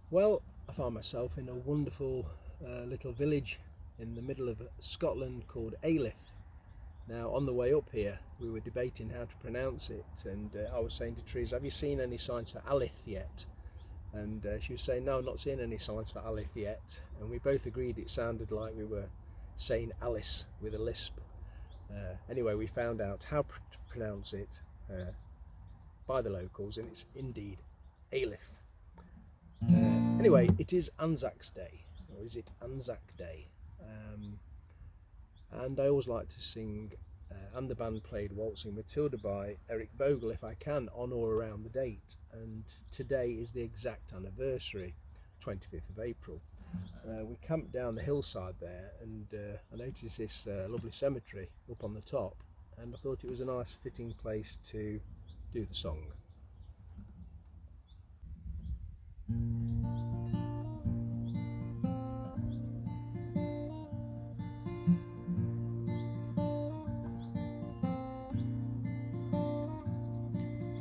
Well, I found myself in a wonderful little village in the middle of Scotland called Alyth. Now, on the way up here, we were debating how to pronounce it, and I was saying to Trees, "Have you seen any signs for Alyth yet?" And she was saying, "No, not seeing any signs for Alyth yet." And we both agreed it sounded like we were saying Alice with a lisp. Anyway, we found out how to pronounce it by the locals, and it's indeed Alyth. Anyway, it is Anzac's Day, or is it Anzac Day? And I always like to sing, and the band played Walzing Matilda by Eric Bogle if I can, on or around the date. And today is the exact anniversary, 25th of April. We camped down the hillside there, and I noticed this lovely cemetery up on the top, and I thought it was a nice fitting place to do the song.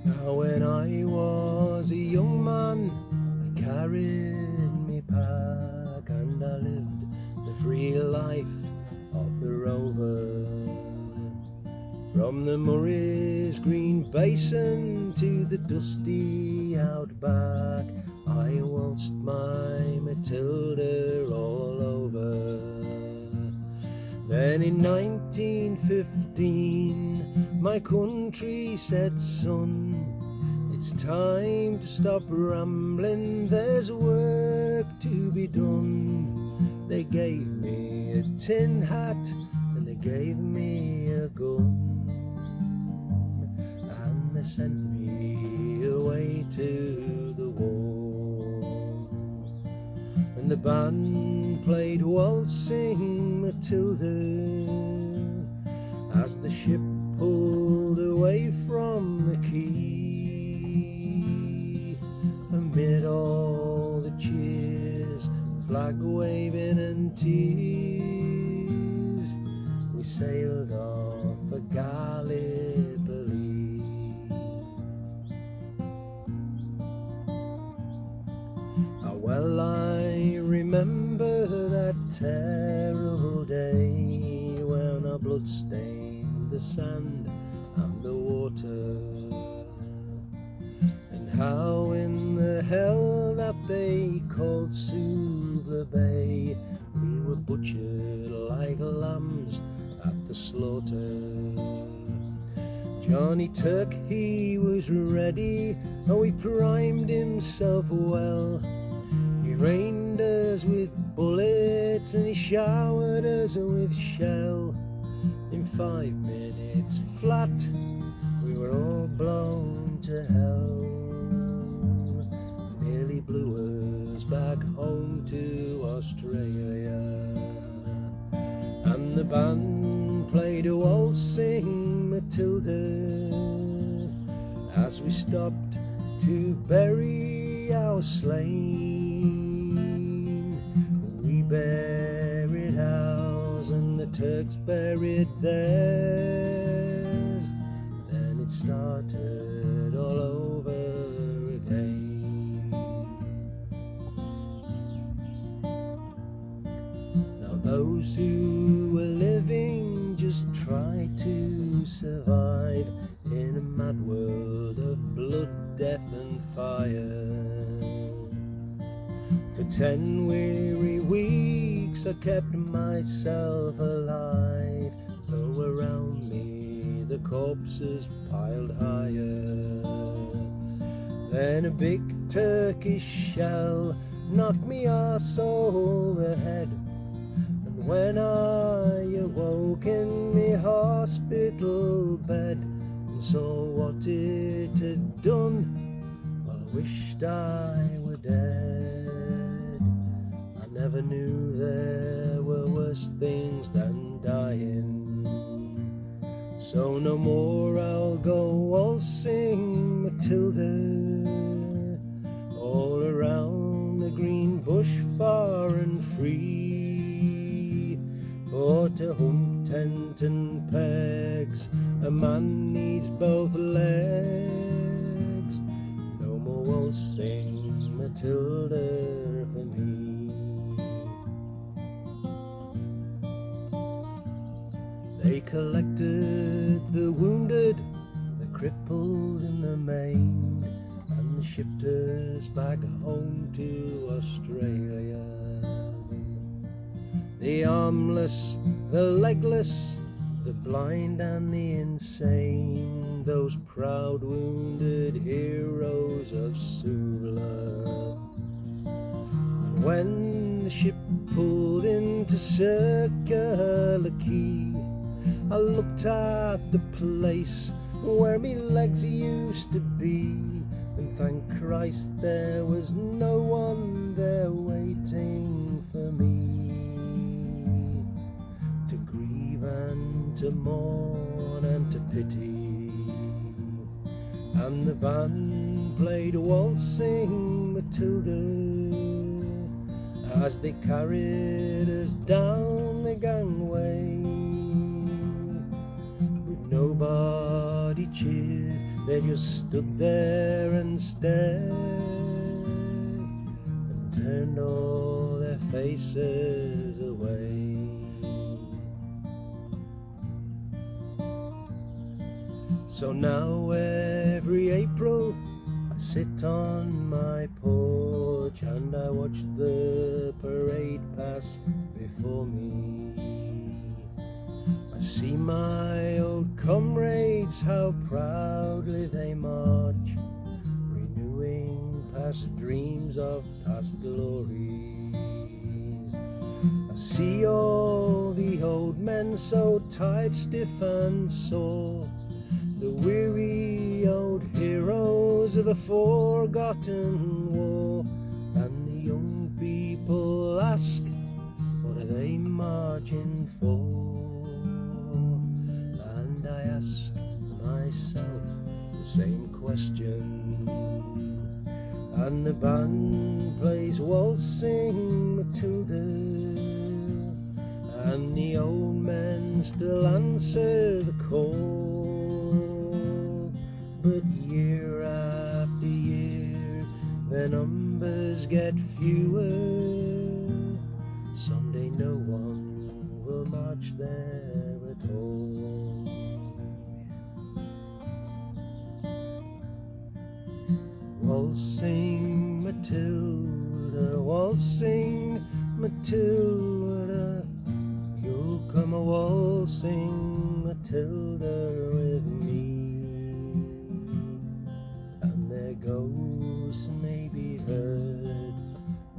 Now when I was a young man, I carried me pack and I lived the free life of the rover. From the Murray's green basin to the dusty outback, I waltzed my Matilda all over. Then in 1915, my country said, "Son, it's time to stop rambling, there's work to be done." They gave me a tin hat and they gave me a gun, and they sent me away to the war. And the band played Waltzing Matilda as the ship pulled away from the quay. Amid all the cheers, flag waving and tears, we sailed off for Gallipoli. How well I remember that terrible day when our blood stained the sand and the water, and how in the hell that they called Suvla Bay we were butchered like lambs at the slaughter. Johnny Turk, he was ready, and he primed himself well. He rained us with bullets and he showered us with shell. In 5 minutes flat, we were all blown to hell. Nearly blew us back home to Australia. And the band played a Waltzing Matilda as we stopped to bury our slain. We buried ours and the Turks buried theirs. Then it started all over again. Now those who were living just tried to survive in a mad world of blood, death and fire. For 10 weary weeks I kept myself alive, though around me the corpses piled higher. Then a big Turkish shell knocked me arse overhead, and when I awoke in me hospital bed and saw what it had done, well, I wished I were dead. I never knew there were worse things than dying. So no more I'll go waltzing Matilda all around the green bush far and free. For to hump tent and pegs a man needs both legs. No more waltzing Matilda. They collected the wounded, the crippled and the maimed, and shipped us back home to Australia. The armless, the legless, the blind and the insane, those proud wounded heroes of Suvla. And when the ship pulled into Circular Quay, I looked at the place where me legs used to be, and thank Christ there was no one there waiting for me to grieve and to mourn and to pity. And the band played Walzing Matilda as they carried us down the gangway. But nobody cheered, they just stood there and stared, and turned all their faces away. So now every April I sit on my porch and I watch the parade pass before me. I see my old comrades, how proudly they march, renewing past dreams of past glories. I see all the old men so tired, stiff and sore, the weary old heroes of a forgotten war. And the young people ask, what are they marching for? And I ask myself the same question. And the band plays Waltzing Matilda, and the old men still answer the call. But year after year their numbers get fewer. Someday no one will march there at all. Waltzing Matilda, waltzing Matilda, you'll come a waltzing Matilda with me. And their ghosts may be heard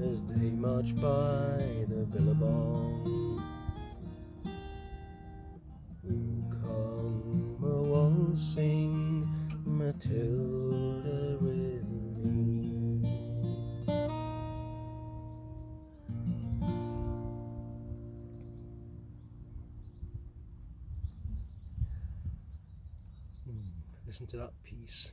as they march by the billabong. Come a waltzing Matilda with me. Listen to that piece.